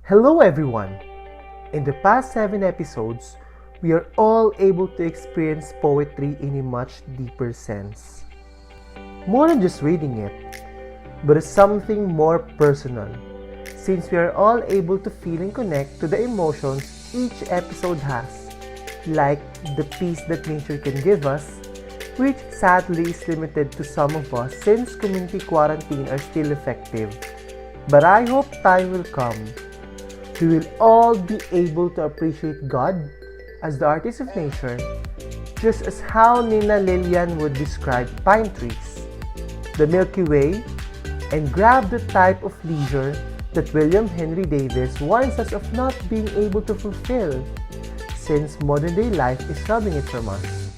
Hello everyone! In the past 7 episodes, we are all able to experience poetry in a much deeper sense. More than just reading it, but something more personal, since we are all able to feel and connect to the emotions each episode has, like the peace that nature can give us, which sadly is limited to some of us since community quarantine are still effective. But I hope time will come. We will all be able to appreciate God as the artist of nature, just as how Nina Lillian would describe pine trees, the Milky Way, and grab the type of leisure that William Henry Davis warns us of not being able to fulfill, since modern day life is robbing it from us.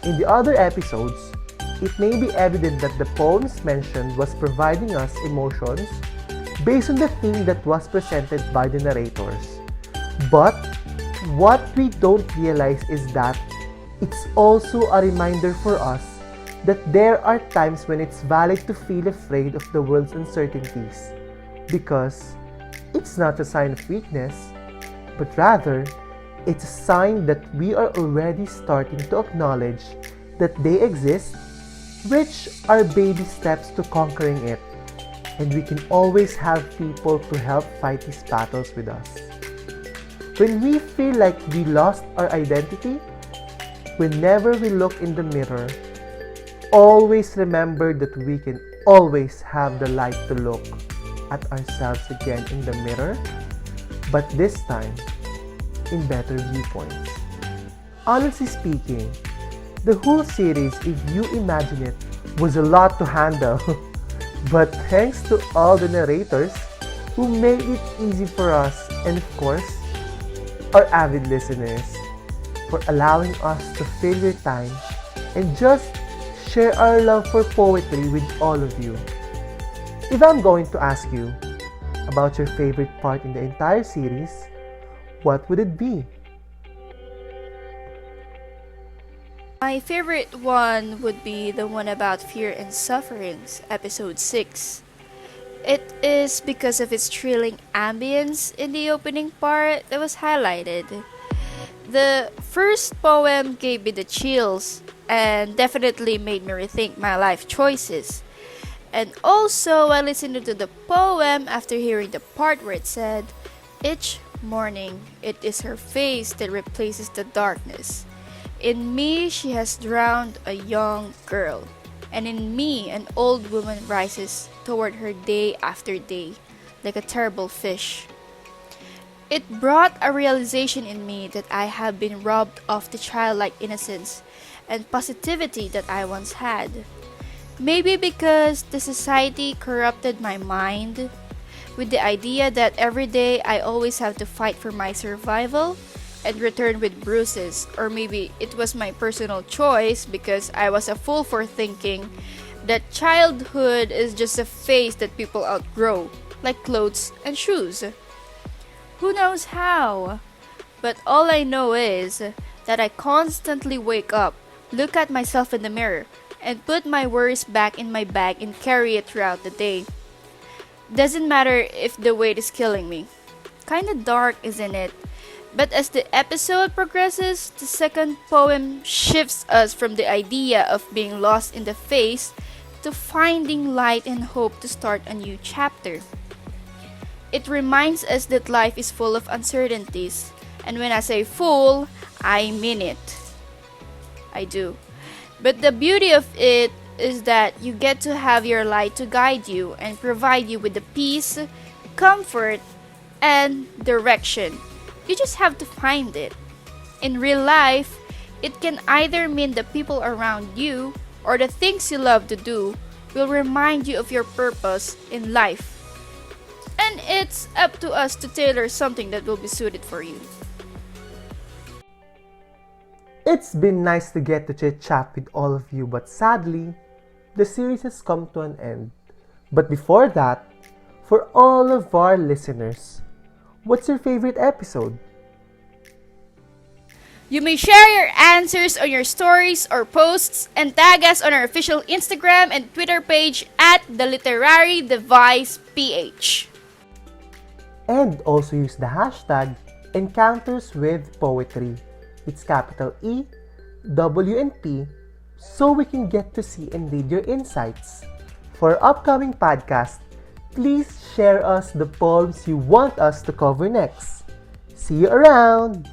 In the other episodes, it may be evident that the poems mentioned was providing us emotions based on the theme that was presented by the narrators. But what we don't realize is that it's also a reminder for us that there are times when it's valid to feel afraid of the world's uncertainties, because it's not a sign of weakness, but rather it's a sign that we are already starting to acknowledge that they exist, which are baby steps to conquering it, and we can always have people to help fight these battles with us. When we feel like we lost our identity, whenever we look in the mirror, always remember that we can always have the light to look at ourselves again in the mirror, but this time, in better viewpoints. Honestly speaking, the whole series, if you imagine it, was a lot to handle. But thanks to all the narrators who made it easy for us, and of course, our avid listeners, for allowing us to fill your time and just share our love for poetry with all of you. If I'm going to ask you about your favorite part in the entire series, what would it be? My favorite one would be the one about fear and sufferings, episode 6. It is because of its thrilling ambience in the opening part that was highlighted. The first poem gave me the chills and definitely made me rethink my life choices. And also, I listened to the poem after hearing the part where it said, "Each morning, it is her face that replaces the darkness. In me, she has drowned a young girl, and in me, an old woman rises toward her day after day, like a terrible fish." It brought a realization in me that I have been robbed of the childlike innocence and positivity that I once had. Maybe because the society corrupted my mind with the idea that every day I always have to fight for my survival and return with bruises, or maybe it was my personal choice because I was a fool for thinking that childhood is just a phase that people outgrow, like clothes and shoes. Who knows how? But all I know is that I constantly wake up, look at myself in the mirror, and put my worries back in my bag and carry it throughout the day. Doesn't matter if the weight is killing me. Kinda dark, isn't it? But as the episode progresses, the second poem shifts us from the idea of being lost in the face to finding light and hope to start a new chapter. It reminds us that life is full of uncertainties, and when I say full, I mean it. I do. But the beauty of it is that you get to have your light to guide you and provide you with the peace, comfort, and direction. You just have to find it. In real life, it can either mean the people around you or the things you love to do will remind you of your purpose in life. And it's up to us to tailor something that will be suited for you. It's been nice to get to chit chat with all of you, but sadly, the series has come to an end. But before that, for all of our listeners, what's your favorite episode? You may share your answers on your stories or posts and tag us on our official Instagram and Twitter page at The Literary Device PH. And also use the hashtag Encounters with Poetry. It's capital E, W, and P, so we can get to see and read your insights. For upcoming podcast, please share us the poems you want us to cover next. See you around!